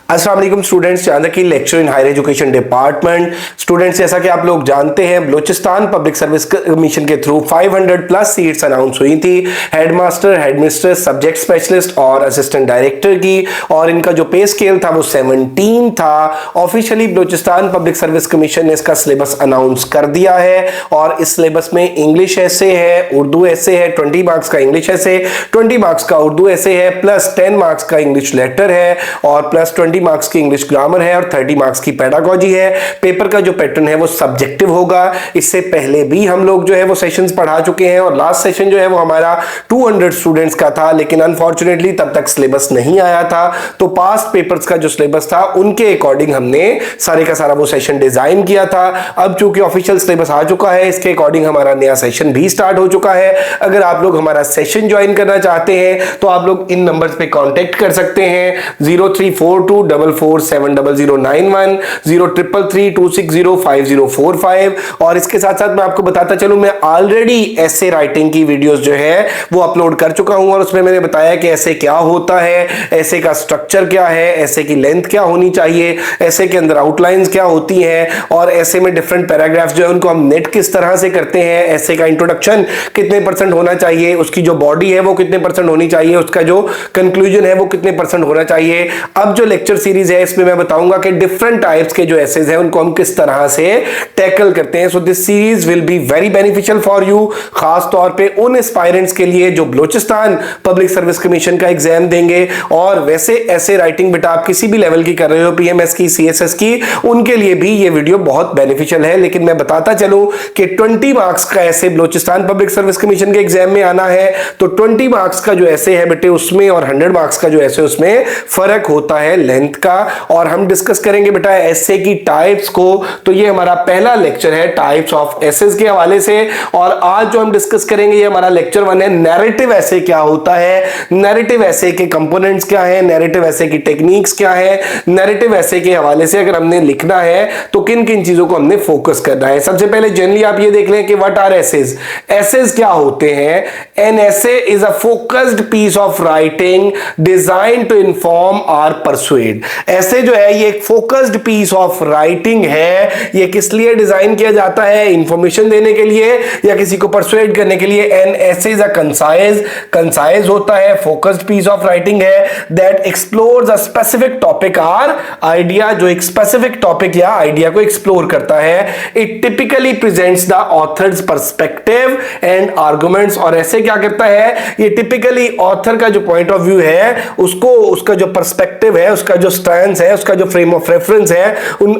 अस्सलाम वालेकुम स्टूडेंट्स, जहाँ की lecture in higher education department. Students, जैसा कि आप लोग जानते हैं, बलूचिस्तान पब्लिक सर्विस कमीशन के थ्रू 500 प्लस सीट्स अनाउंस हुई थी हेडमास्टर, हेडमिस्ट्रेस, सब्जेक्ट स्पेशलिस्ट और असिस्टेंट डायरेक्टर की। और इनका जो पे स्केल था वो 17 था। Officially Balochistan public service commission ने इसका सिलेबस अनाउंस कर दिया है और इस सिलेबस में इंग्लिश ऐसे है, उर्दू ऐसे है, 20 मार्क्स का इंग्लिश ऐसे, 20 मार्क्स का उर्दू ऐसे है, प्लस 10 मार्क्स का इंग्लिश लेटर है और प्लस 20 मार्क्स की इंग्लिश ग्रामर है और 30 मार्क्स की पेडागोजी है। पेपर का जो पैटर्न है वो सब्जेक्टिव होगा। इससे पहले भी हम लोग जो है वो सेशंस पढ़ा चुके हैं और लास्ट सेशन जो है वो हमारा 200 स्टूडेंट्स का था, लेकिन अनफॉर्चुनेटली तब तक सिलेबस नहीं आया था। तो पास्ट पेपर्स का जो सिलेबस था उनके अकॉर्डिंग हमने सारे का सारा वो सेशन डिजाइन किया था। अब चूंकि ऑफिशियल सिलेबस आ चुका है, इसके अकॉर्डिंग हमारा नया सेशन भी स्टार्ट हो चुका है। अगर आप लोग हमारा सेशन ज्वाइन करना चाहते हैं तो आप लोग इन नंबर्स पे कांटेक्ट कर सकते हैं 034244700091, 0333260545। और इसके साथ साथ मैं आपको बताता चलूं, मैं ऑलरेडी ऐसे राइटिंग की वीडियोस जो है वो अपलोड कर चुका हूं और उसमें मैंने बताया कि ऐसे क्या होता है, ऐसे का स्ट्रक्चर क्या है, ऐसे की लेंथ क्या होनी चाहिए, ऐसे के अंदर आउटलाइंस क्या होती हैं और ऐसे में डिफरेंट पैराग्राफ्स जो है उनको हम नेट किस तरह से करते हैं, ऐसे का इंट्रोडक्शन कितने % होना चाहिए, उसकी जो बॉडी है वो कितने % होनी चाहिए, उसका जो कंक्लूजन है वो कितने % होना चाहिए। अब जो लेक्चर सीरीज है इसमें मैं बताऊंगा कि डिफरेंट टाइप्स के जो एसेज हैं उनको हम किस तरह से टैकल करते हैं। So this series will be very beneficial for you, खास तौर पे उन एस्पायरेंट्स के लिए जो बलूचिस्तान पब्लिक सर्विस कमीशन का एग्जाम देंगे। और वैसे ऐसे राइटिंग बेटा आप किसी भी लेवल की कर रहे हो, पीएमएस की, सीएसएस की, उनके लिए भी ये वीडियो बहुत बेनिफिशियल है। लेकिन मैं बताता चलूं कि 20 मार्क्स का ऐसे बलूचिस्तान पब्लिक सर्विस कमीशन के एग्जाम में आना है तो 20 मार्क्स का जो ऐसे है बेटे उसमें और 100 मार्क्स का जो ऐसे उसमें फर्क होता है लेंथ का। और हम डिस्कस करेंगे बेटा ऐसे की टाइप्स को। तो ये हमारा पहला लेक्चर है टाइप्स ऑफ एसेज के हवाले से। और आज जो हम डिस्कस करेंगे ये हमारा लेक्चर 1 है, नैरेटिव ऐसे क्या होता है, नैरेटिव ऐसे के कंपोनेंट्स क्या है, नैरेटिव ऐसे की टेक्निक्स क्या है, नैरेटिव ऐसे के हवाले से अगर हमने लिखना है तो किन किन चीजों को हमने फोकस करना है। सबसे पहले जनरली आप ये देख लें कि व्हाट आर एसेज। एसेज क्या होते हैं? An essay is a focused piece of writing design to inform or persuade. ऐसे जो है ये एक फोकस्ड पीस ऑफ राइटिंग है। ये किस लिए डिजाइन किया जाता है? इंफॉर्मेशन देने के लिए या किसी को परसुएड करने के लिए। N essay is a concise होता है, फोकस्ड पीस ऑफ राइटिंग है that explores a specific topic और आइडिया, जो एक स्पेसिफिक टॉपिक या आइडिया को एक्सप्लोर करता है। It typically presents the author's perspective and arguments. और ऐसे क्या करता है? ये टिपिकली ऑथर का जो पॉइंट ऑफ व्यू है उसको, उसका जो पर्सपेक्टिव है, उसका जो स्टैंस है, उसका जो फ्रेम ऑफ रेफरेंस है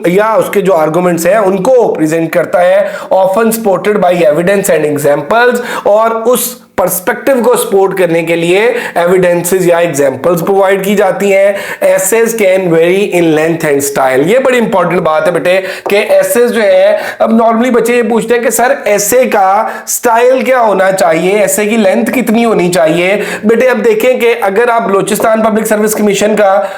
या उसके जो आर्गुमेंट्स हैं उनको प्रेजेंट करता है। Often supported by evidence and examples. और उस पर्सपेक्टिव को सपोर्ट करने के लिए एविडेंसेस या एग्जांपल्स प्रोवाइड की जाती हैं। Essays can vary in length and style. ये बड़ी इंपॉर्टेंट बात है बेटे कि एसेज जो है, अब नॉर्मली बच्चे ये पूछते हैं कि सर एसे का स्टाइल क्या होना चाहिए, एसे की लेंथ कितनी होनी चाहिए। बेटे अब देखें कि अगर आप बलूचिस्तान पब्लिक सर्विस कमीशन का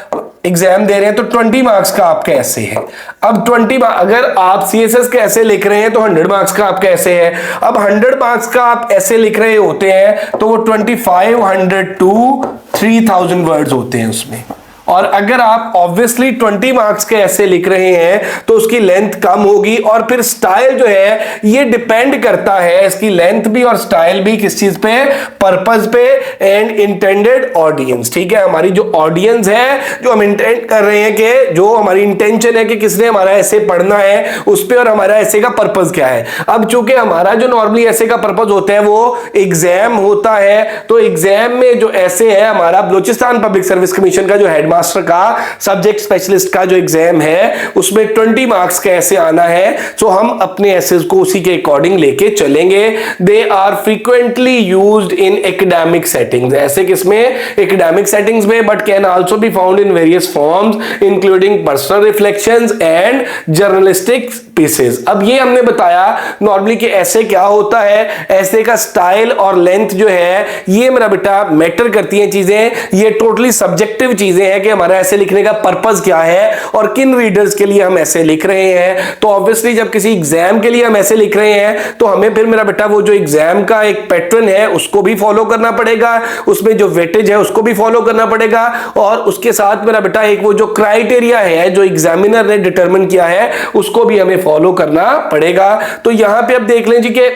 एग्जाम दे रहे हैं तो 20 मार्क्स का आपका ऐसे है। अब 20 अगर आप सीएसएस के ऐसे लिख रहे हैं तो 100 मार्क्स का आपका ऐसे है। अब 100 मार्क्स का आप ऐसे लिख रहे होते हैं तो वो 2500 टू 3000 वर्ड्स होते हैं उसमें। और अगर आप ऑब्वियसली 20 मार्क्स के ऐसे लिख रहे हैं तो उसकी लेंथ कम होगी। और फिर स्टाइल जो है ये डिपेंड करता है, इसकी लेंथ भी और स्टाइल भी किस चीज पे? पर्पस पे एंड इंटेंडेड ऑडियंस। ठीक है, हमारी जो ऑडियंस है, जो हम इंटेंड कर रहे हैं कि जो हमारी इंटेंशन है कि किसने हमारा ऐसे पढ़ना है उस पे, और हमारा ऐसे का पर्पस क्या है। अब चूंकि हमारा जो नॉर्मली ऐसे का पर्पस होता है वो एग्जाम होता है, तो एग्जाम में जो ऐसे है हमारा बलूचिस्तान पब्लिक सर्विस कमीशन का जो हेडमास्टर का सब्जेक्ट स्पेशलिस्ट का जो एग्जाम है उसमें 20 मार्क्स का ऐसे आना है। सो हम अपने एसेज को उसी के अकॉर्डिंग लेके चलेंगे। They are frequently used in academic settings. ऐसे किसमें? एकेडमिक सेटिंग्स में, but can also be found in various forms including personal reflections and journalistic pieces. अब ये हमने बताया नॉर्मली कि ऐसे क्या होता है, ऐसे का स्टाइल और लेंथ जो है ये मेरा बेटा मैटर करती हैं चीजें, ये टोटली सब्जेक्टिव चीजें हैं कि हमारा ऐसे लिखने का पर्पस क्या है और किन रीडर्स के लिए हम ऐसे लिख रहे हैं। तो ऑब्वियसली जब किसी एग्जाम के लिए हम ऐसे लिख रहे हैं तो हमें फिर मेरा बेटा वो जो एग्जाम का एक पैटर्न है उसको भी फॉलो करना पड़ेगा, उसमें जो वेटेज है उसको भी फॉलो करना पड़ेगा, और उसके साथ मेरा बेटा एक वो जो क्राइटेरिया है जो एग्जामिनर ने डिटरमिन किया है उसको भी हमें फॉलो करना पड़ेगा। तो यहां पे अब देख लें जी कि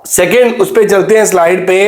सेकेंड उस पे चलते हैं स्लाइड पे,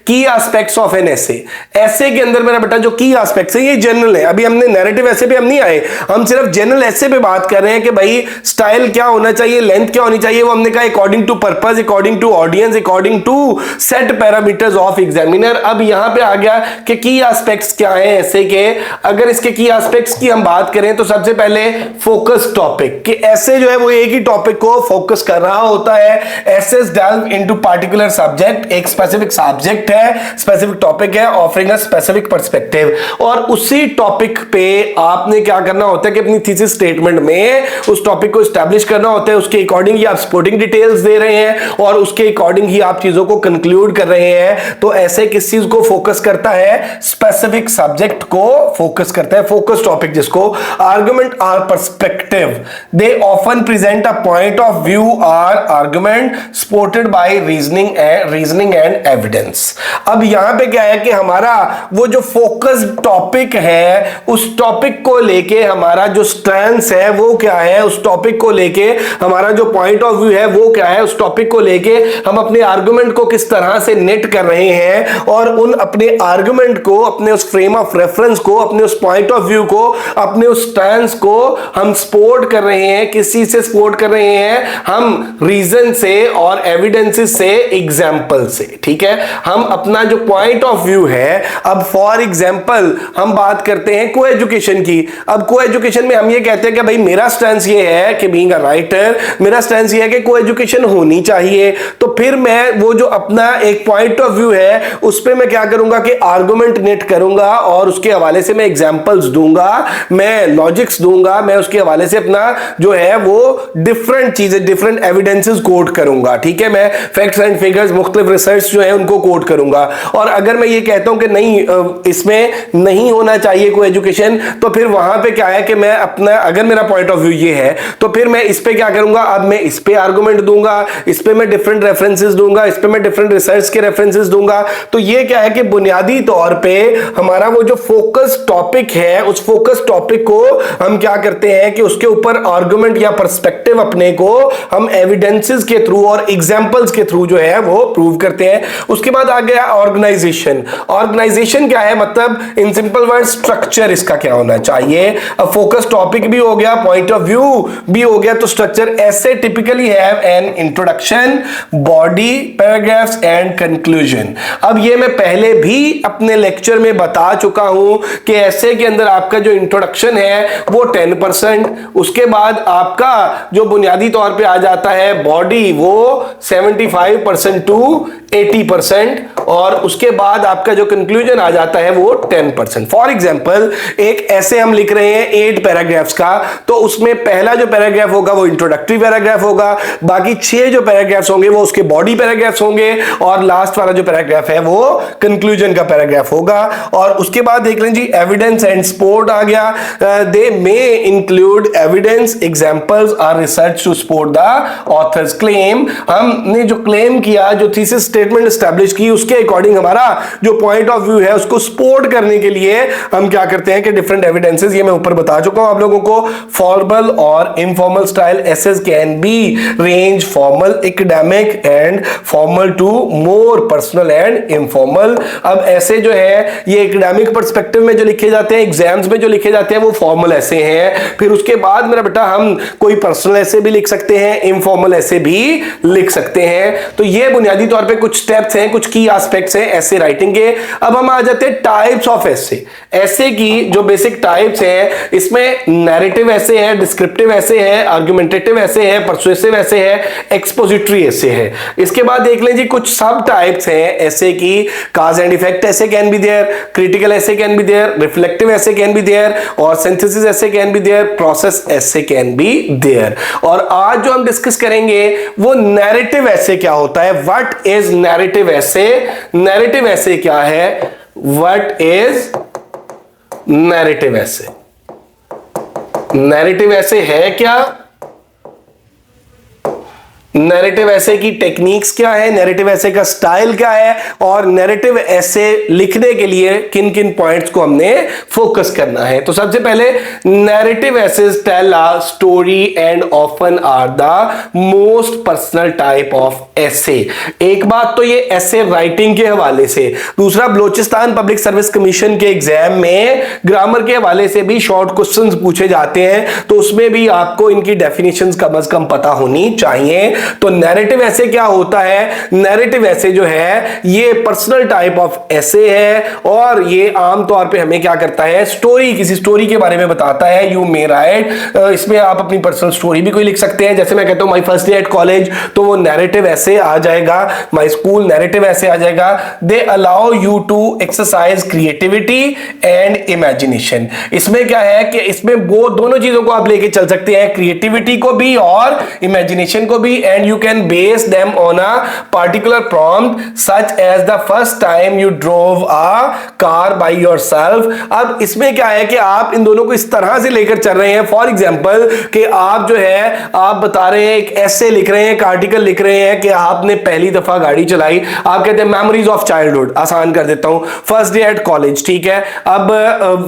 की एस्पेक्ट्स ऑफ एन एसे। एसे के अंदर मेरा बेटा जो की एस्पेक्ट्स है ये जनरल है, अभी हमने नैरेटिव एसे पे हम नहीं आए, हम सिर्फ जनरल एसे पे बात कर रहे हैं कि भाई स्टाइल क्या होना चाहिए, लेंथ क्या होनी चाहिए, वो हमने कहा according to purpose, according to audience, according to set parameters of examiner. अब यहां पे आ गया कि की एस्पेक्ट्स क्या है एसे के। अगर इसके की एस्पेक्ट्स की हम बात करें तो सबसे पहले फोकस टॉपिक, कि ऐसे जो है वो एक ही टॉपिक को फोकस कर रहा होता है। Essays delve into particular subject, एक स्पेसिफिक सब्जेक्ट है, स्पेसिफिक टॉपिक है, ऑफरिंग अ स्पेसिफिक पर्सपेक्टिव, और उसी टॉपिक पे आपने क्या करना होता है कि अपनी थीसिस स्टेटमेंट में उस टॉपिक को एस्टैब्लिश करना होता है, उसके अकॉर्डिंग ही आप सपोर्टिंग डिटेल्स दे रहे हैं और उसके अकॉर्डिंग ही आप चीजों को कंक्लूड कर रहे हैं। तो ऐसे किस चीज को फोकस करता है, स्पेसिफिक सब्जेक्ट को फोकस करता है, फोकस टॉपिक जिसको। Argument or perspective, they often present a point of view or argument supported by reasoning and evidence. अब यहां पे क्या है कि हमारा वो जो फोकस टॉपिक है उस टॉपिक को लेके हमारा जो स्टैंस है वो क्या है, उस टॉपिक को लेके हमारा जो पॉइंट ऑफ व्यू है वो क्या है, उस टॉपिक को लेके हम अपने आर्गुमेंट को किस तरह से नेट कर रहे हैं और उन अपने आर्गुमेंट को, अपने उस फ्रेम ऑफ रेफरेंस को, अपने उस पॉइंट ऑफ व्यू को, अपने उस स्टैंस को हम सपोर्ट कर रहे हैं। किस चीज से सपोर्ट कर रहे हैं, हम रीजन से और एविडेंसेस से, एग्जाम्पल से। ठीक है, हम अपना जो पॉइंट ऑफ व्यू है, अब फॉर एग्जाम्पल हम बात करते हैं को एजुकेशन की। अब को एजुकेशन में हम ये कहते हैं कि भाई मेरा स्टैंस ये है कि बीइंग अ राइटर, मेरा स्टैंस ये है कि को एजुकेशन होनी चाहिए। तो फिर मैं वो जो अपना एक पॉइंट ऑफ व्यू है उस पर मैं क्या करूंगा कि आर्गुमेंट नेट करूंगा और उसके हवाले से मैं एग्जाम्पल्स दूंगा, मैं लॉजिक्स दूंगा, मैं उसके हवाले से अपना जो है वो डिफरेंट चीजें, डिफरेंट एविडेंसेस कोट करूंगा। ठीक है, मैं फैक्ट्स एंड फिगर्स, मुख्तलिफ रिसर्च जो है उनको कोट करूंगा। और अगर मैं ये कहता हूं कि नहीं इसमें नहीं होना चाहिए कोई एजुकेशन, तो फिर वहां पे क्या है कि मैं अपना, अगर मेरा पॉइंट ऑफ व्यू ये है तो फिर मैं इस पे क्या करूंगा, अब मैं इस पे आर्गुमेंट दूंगा, इस पे मैं डिफरेंट रेफरेंसेस दूंगा, इस पे मैं डिफरेंट रिसर्च के रेफरेंसेस दूंगा। तो ये क्या है कि बुनियादी तौर पे हमारा वो जो फोकस टॉपिक है उस फोकस टॉपिक को हम क्या करते हैं कि उसके ऊपर आर्गुमेंट या पर्सपेक्टिव अपने को हम एविडेंसेस के थ्रू और एग्जांपल्स के थ्रू जो है वो प्रूव करते हैं। उसके बाद आ गया ऑर्गेनाइजेशन। ऑर्गेनाइजेशन क्या है, मतलब इन सिंपल वर्ड स्ट्रक्चर इसका क्या होना चाहिए। अब फोकस टॉपिक भी हो गया, पॉइंट ऑफ व्यू भी हो गया, तो स्ट्रक्चर ऐसे typically have an introduction, body, paragraphs and conclusion. अब ये मैं पहले भी अपने लेक्चर में बता चुका हूं कि ऐसे के अंदर आपका जो इंट्रोडक्शन है वो 10%, उसके बाद आपका जो बुनियादी तौर पे आ जाता है बॉडी वो 75% टू 80%, और उसके बाद आपका जो कंक्लूजन आ जाता है वो 10%। फॉर एग्जांपल एक ऐसे हम लिख रहे हैं 8 पैराग्राफ्स का, तो उसमें पहला जो पैराग्राफ होगा वो इंट्रोडक्टरी पैराग्राफ होगा, बाकी 6 जो पैराग्राफ्स होंगे वो उसके बॉडी पैराग्राफ्स होंगे, और लास्ट वाला जो पैराग्राफ है वो कंक्लूजन का पैराग्राफ होगा। और उसके बाद देख लीजिए एविडेंस एंड सपोर्ट आ गया, they may include evidence, examples और research to support the author's claim. हमने जो क्लेम किया, जो थीसिस स्टेटमेंट एस्टैब्लिश की, उसके अकॉर्डिंग हमारा जो पॉइंट ऑफ व्यू है उसको सपोर्ट करने के लिए हम क्या करते हैं कि डिफरेंट एविडेंसेस, ये मैं ऊपर बता चुका हूं आप लोगों को। फॉर्मल और informal style essays can be range formal, academic and formal to more personal and informal. अब ऐसे जो है ये एकेडमिक पर्सपेक्टिव में जो लिखे जाते हैं, एग्जाम्स में जो लिखे जाते हैं वो फॉर्मल ऐसे हैं। फिर उसके बाद मेरा बेटा हम कोई पर्सनल ऐसे भी लिख सकते हैं, इनफॉर्मल ऐसे भी लिख सकते हैं। तो ये बुनियादी तौर पे कुछ स्टेप्स हैं, कुछ की एस्पेक्ट्स हैं ऐसे राइटिंग के। अब हम आ जाते हैं टाइप्स ऑफ ऐसे। ऐसे की जो बेसिक टाइप्स हैं, इसमें नैरेटिव ऐसे है, डिस्क्रिप्टिव ऐसे है, आर्गुमेंटेटिव ऐसे है, परसुएसिव ऐसे है, एक्सपोजिटरी ऐसे है। इसके बाद देख लें जी कुछ सब टाइप्स हैं ऐसे की। काज एंड इफेक्ट ऐसे कैन बी देयर, क्रिटिकल ऐसे कैन बी देयर, रिफ्लेक्टिव ऐसे कैन बी देयर, और सिंथेसिस ऐसे कैन बी देयर, प्रोसेस ऐसे कैन बी देयर। और आज जो हम डिस्कस करेंगे वो नैरेटिव ऐसे क्या होता है, व्हाट इज नैरेटिव ऐसे। नैरेटिव ऐसे क्या है, व्हाट इज नैरेटिव ऐसे। नैरेटिव ऐसे है क्या, नैरेटिव ऐसे की टेक्निक्स क्या है, नैरेटिव ऐसे का स्टाइल क्या है, और नैरेटिव ऐसे लिखने के लिए किन किन पॉइंट्स को हमने फोकस करना है। तो सबसे पहले narrative essays tell a story and often are the most personal type of essay. एक बात तो ये ऐसे राइटिंग के हवाले से, दूसरा बलोचिस्तान पब्लिक सर्विस कमीशन के एग्जाम में ग्रामर के हवाले से भी शॉर्ट क्वेश्चंस पूछे जाते हैं, तो उसमें भी आपको इनकी डेफिनेशंस कम से कम पता होनी चाहिए। तो नैरेटिव ऐसे क्या होता है, नैरेटिव ऐसे जो है ये पर्सनल टाइप ऑफ ऐसे है, और ये आमतौर पे हमें क्या करता है, स्टोरी, किसी स्टोरी के बारे में बताता है। यू मे राइट, इसमें आप अपनी पर्सनल स्टोरी भी कोई लिख सकते हैं। जैसे मैं कहता हूं my first day at college, तो वो नैरेटिव ऐसे आ जाएगा। माई स्कूल नैरेटिव ऐसे आ जाएगा। They allow you to exercise creativity and imagination. इसमें क्या है कि इसमें वो दोनों चीजों को आप लेके चल सकते हैं, क्रिएटिविटी को भी और इमेजिनेशन को भी, and you can base them on a particular prompt such as the first time you drove a car by yourself। अब इसमें क्या है कि आप इन दोनों को इस तरह से लेकर चल रहे हैं, फॉर एग्जांपल कि आप जो है आप बता रहे हैं, एक ऐसे लिख रहे हैं, एक आर्टिकल लिख रहे हैं कि आपने पहली दफा गाड़ी चलाई। आप कहते हैं मेमोरीज ऑफ चाइल्डहुड, आसान कर देता हूं, फर्स्ट डे एट कॉलेज, ठीक है। अब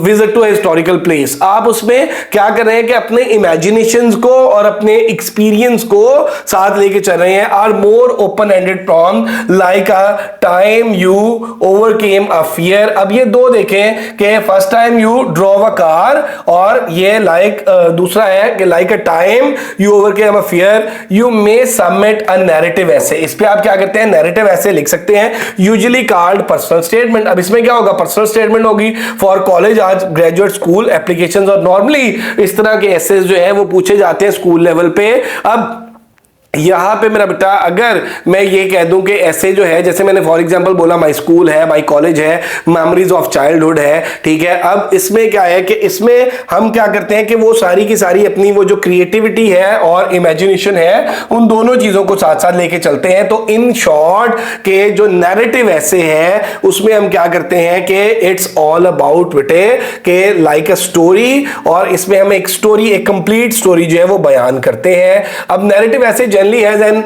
विजिट टू हिस्टोरिकल प्लेस, आप उसमें क्या कर रहे हैं कि अपने इमेजिनेशंस को और अपने एक्सपीरियंस को साथ लेके चल रहे हैं। Or more open ended prompt like a time you overcame a fear. अब ये दो देखें कि first time you drove a car, और ये लाइक दूसरा है कि like a time you overcame a fear, you may submit a narrative essay. इस पे आप क्या करते हैं, नैरेटिव ऐसे लिख सकते हैं, यूजुअली कॉल्ड पर्सनल स्टेटमेंट। अब इसमें क्या होगा, पर्सनल स्टेटमेंट होगी फॉर कॉलेज, आज ग्रेजुएट स्कूल एप्लीकेशंस, और नॉर्मली इस तरह के ऐसेज जो है वो पूछे जाते हैं स्कूल लेवल पे। अब यहां पे मेरा बेटा अगर मैं ये कह दूं कि ऐसे जो है, जैसे मैंने फॉर एग्जांपल बोला माय स्कूल है, माय कॉलेज है, मेमोरीज ऑफ चाइल्डहुड है, ठीक है। अब इसमें क्या है कि इसमें हम क्या करते हैं कि वो सारी की सारी अपनी वो जो क्रिएटिविटी है और इमेजिनेशन है, उन दोनों चीजों को साथ साथ लेके चलते हैं। तो इन शॉर्ट के जो नैरेटिव ऐसे है उसमें हम क्या करते हैं कि इट्स ऑल अबाउट बेटे के लाइक अ स्टोरी, और इसमें हम एक स्टोरी, एक कंप्लीट स्टोरी जो है वो बयान करते हैं। अब नैरेटिव ऐसे generally has an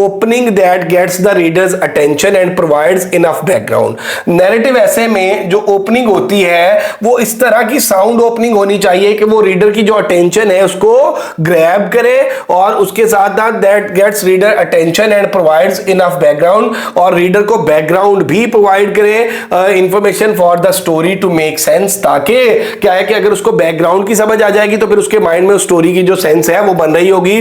opening that gets the reader's attention and provides enough background। Narrative essay में जो ओपनिंग होती है वो इस तरह की साउंड ओपनिंग होनी चाहिए कि वो रीडर की जो अटेंशन है उसको ग्रैब करे, और उसके साथ साथ that gets reader attention and provides enough background, और रीडर को बैकग्राउंड भी प्रोवाइड करे, information for the story to make sense, ताकि क्या है कि अगर उसको बैकग्राउंड की समझ आ जाएगी तो फिर उसके माइंड में उस स्टोरी की जो सेंस है वो बन रही होगी।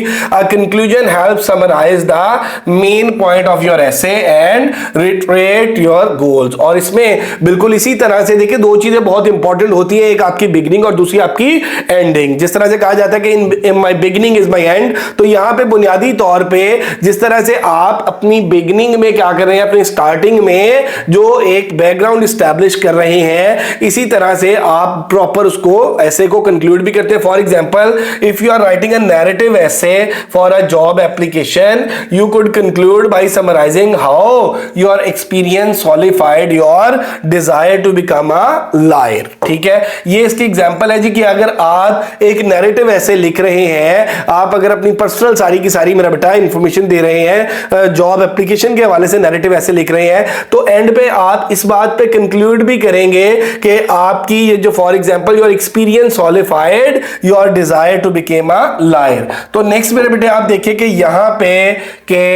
Conclusion help summarize the main point of your essay and reiterate your goals। और इसमें बिल्कुल इसी तरह से देखिए दो चीजें बहुत इंपॉर्टेंट होती है, एक आपकी बिगिनिंग और दूसरी आपकी एंडिंग। जिस तरह से कहा जाता है कि in my beginning is my and, तो यहां पे बुनियादी तौर पे जिस तरह से आप अपनी बिगिनिंग में क्या कर रहे हैं, अपनी स्टार्टिंग में जो एक बैकग्राउंड स्टैब्लिश कर रहे हैं, इसी तरह से आप प्रॉपर उसको ऐसे को कंक्लूड भी करते हैं। For example if you are writing a narrative essay for a job application, you could conclude by summarizing how your experience solidified your desire to become a lawyer। ठीक है, ये इसकी एग्जांपल है जी कि अगर आप एक नैरेटिव ऐसे लिख रहे हैं, आप अगर अपनी पर्सनल सारी की सारी मेरा बेटा इंफॉर्मेशन दे रहे हैं, जॉब एप्लीकेशन के हवाले से नैरेटिव ऐसे लिख रहे हैं, तो एंड पे आप इस बात पे कंक्लूड भी करेंगे कि आपकी ये जो for example your experience solidified your desire to become a lawyer. तो नेक्स्ट मेरे बेटे आप देखिए कि यहां पे के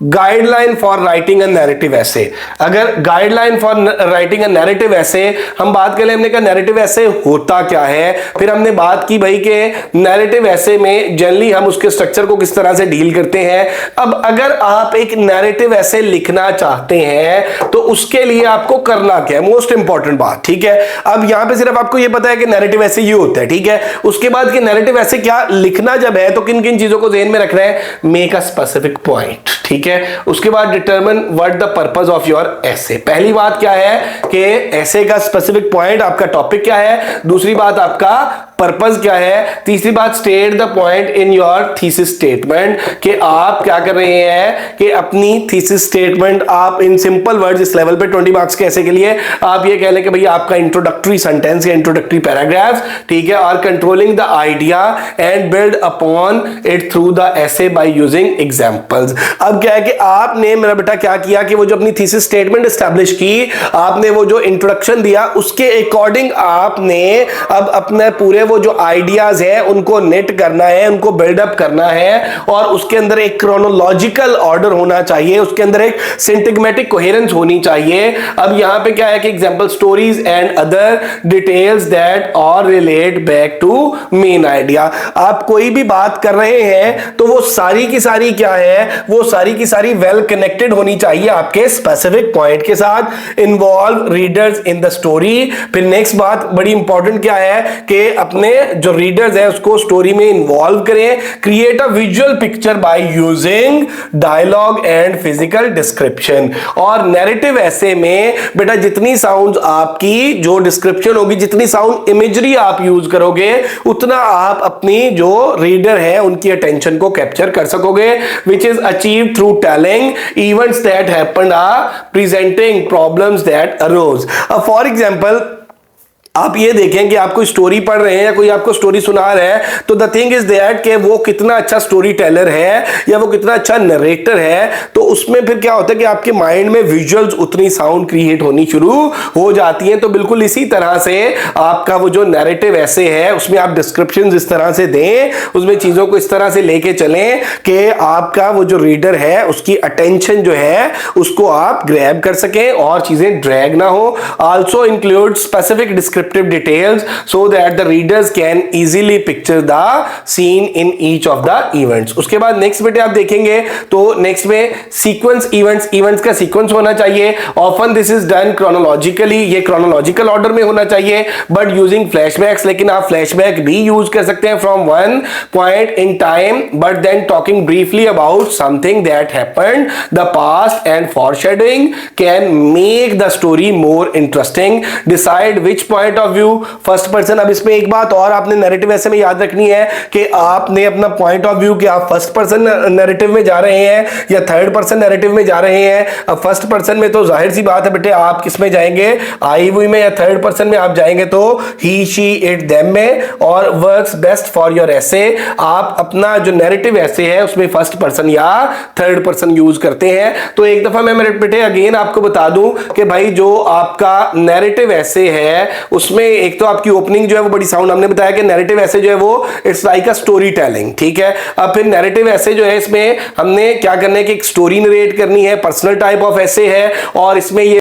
guideline for writing a narrative essay. अगर guideline for writing a narrative essay हम बात करें, हमने कहा नैरेटिव ऐसे होता क्या है, फिर हमने बात की भाई के नैरेटिव ऐसे में जनरली हम उसके स्ट्रक्चर को किस तरह से डील करते हैं। अब अगर आप एक नैरेटिव ऐसे लिखना चाहते हैं तो उसके लिए आपको करना क्या है, मोस्ट इंपॉर्टेंट बात, ठीक है। अब यहां पे सिर्फ आपको ये पता है कि नैरेटिव ऐसे ये होता है, ठीक है। उसके बाद कि नैरेटिव ऐसे क्या लिखना जब है तो किन किन चीजों को ध्यान में रखना है, मेक अ स्पेसिफिक पॉइंट, ठीक है। उसके बाद determine what the purpose of your ऐसे। पहली बात क्या है कि ऐसे का स्पेसिफिक पॉइंट, आपका टॉपिक क्या है, दूसरी बात आपका पर्पस क्या है, तीसरी बात state the point in your thesis statement, कि आप क्या कर रहे हैं कि अपनी थीसिस स्टेटमेंट आप इन सिंपल वर्ड्स इस लेवल पे 20 मार्क्स के ऐसे के लिए आप ये कह लें कि भैया आपका इंट्रोडक्टरी सेंटेंस या इंट्रोडक्टरी पैराग्राफ, ठीक है, और controlling the idea and build upon it through the ऐसे बाय यूजिंग एग्जांपल्स। अब क्या है कि आपने मेरा बेटा क्या किया कि वो जो अपनी थीसिस स्टेटमेंट एस्टैब्लिश की, आपने वो जो इंट्रोडक्शन दिया उसके अकॉर्डिंग आपने अब अपने पूरे वो जो आइडियाज है उनको नेट करना है, उनको बिल्डअप करना है, और उसके अंदर एक क्रोनोलॉजिकल ऑर्डर होना चाहिए, उसके अंदर एक सिंटैग्मेटिक कोहेरेंस होनी चाहिए। अब यहां पे क्या है कि example stories and other details that are relate back to main idea. आप कोई भी बात कर रहे हैं तो वो सारी की सारी क्या है, वो सारी की सारी वेल कनेक्टेड होनी चाहिए आपके स्पेसिफिक पॉइंट के साथ, involve readers in the story. फिर नेक्स्ट बात बड़ी इंपॉर्टेंट क्या है कि अपने जो रीडर्स है उसको स्टोरी में इन्वॉल्व करें, create a visual picture by using dialogue and physical description. और नैरेटिव ऐसे में बेटा जितनी साउंड आपकी जो डिस्क्रिप्शन होगी, जितनी साउंड इमेजरी आप यूज करोगे, उतना आप अपनी जो रीडर है उनकी अटेंशन को कैप्चर कर सकोगे, which is achieve through telling events that happened, presenting problems that arose. For example आप ये देखें कि आप कोई स्टोरी पढ़ रहे हैं या कोई आपको स्टोरी सुना रहा है, तो द थिंग इज दैट कि वो कितना अच्छा स्टोरी टेलर है या वो कितना अच्छा नरेटर है, तो उसमें फिर क्या होता है कि आपके माइंड में विजुअल्स उतनी साउंड क्रिएट होनी शुरू हो जाती हैं। तो बिल्कुल इसी तरह से आपका वो जो नैरेटिव ऐसे है उसमें आप डिस्क्रिप्शन इस तरह से दें, उसमें चीजों को इस तरह से लेके चलें कि आपका वो जो रीडर है उसकी अटेंशन जो है उसको आप ग्रैब कर सकें और चीजें ड्रैग ना हो। Also include specific descriptive details so that the readers can easily picture the scene in each of the events। उसके बाद नेक्स्ट बेटे आप देखेंगे तो नेक्स्ट में सीक्वेंस इवेंट्स का सीक्वेंस होना चाहिए। Often this is done chronologically, ये क्रोनोलॉजिकल ऑर्डर में होना चाहिए बट यूजिंग फ्लैशबैक्स, लेकिन आप फ्लैशबैक भी यूज कर सकते हैं from one point in time but then talking briefly about something that happened the past and foreshadowing can make the story more interesting. Decide which point of view, first person. अब इसमें एक बात और आपने narrative essay में याद रखनी है कि आपने अपना पॉइंट ऑफ व्यू कि आप फर्स्ट पर्सन नैरेटिव में जा रहे हैं या थर्ड पर्सन नैरेटिव में जा रहे हैं। अब फर्स्ट पर्सन में तो जाहिर सी बात है बेटे आप किस में जाएंगे, आई हुई में, या थर्ड पर्सन में आप जाएंगे तो ही शी इट देम में, और वर्क्स बेस्ट फॉर योर ऐसे। आप अपना जो नैरेटिव ऐसे है उसमें फर्स्ट पर्सन या थर्ड पर्सन यूज करते हैं। तो एक दफा मैं मेरे बेटे अगेन आपको बता दूं कि भाई जो आपका नैरेटिव ऐसे है उसमें एक तो आपकी ओपनिंग जो है वो बड़ी साउंड, हमने बताया कि नैरेटिव ऐसे जो है वो it's like a story telling, ठीक है। अब फिर नैरेटिव ऐसे जो है इसमें हमने क्या करना है कि एक स्टोरी नरेट करनी है, पर्सनल टाइप ऑफ ऐसे है, और इसमें ये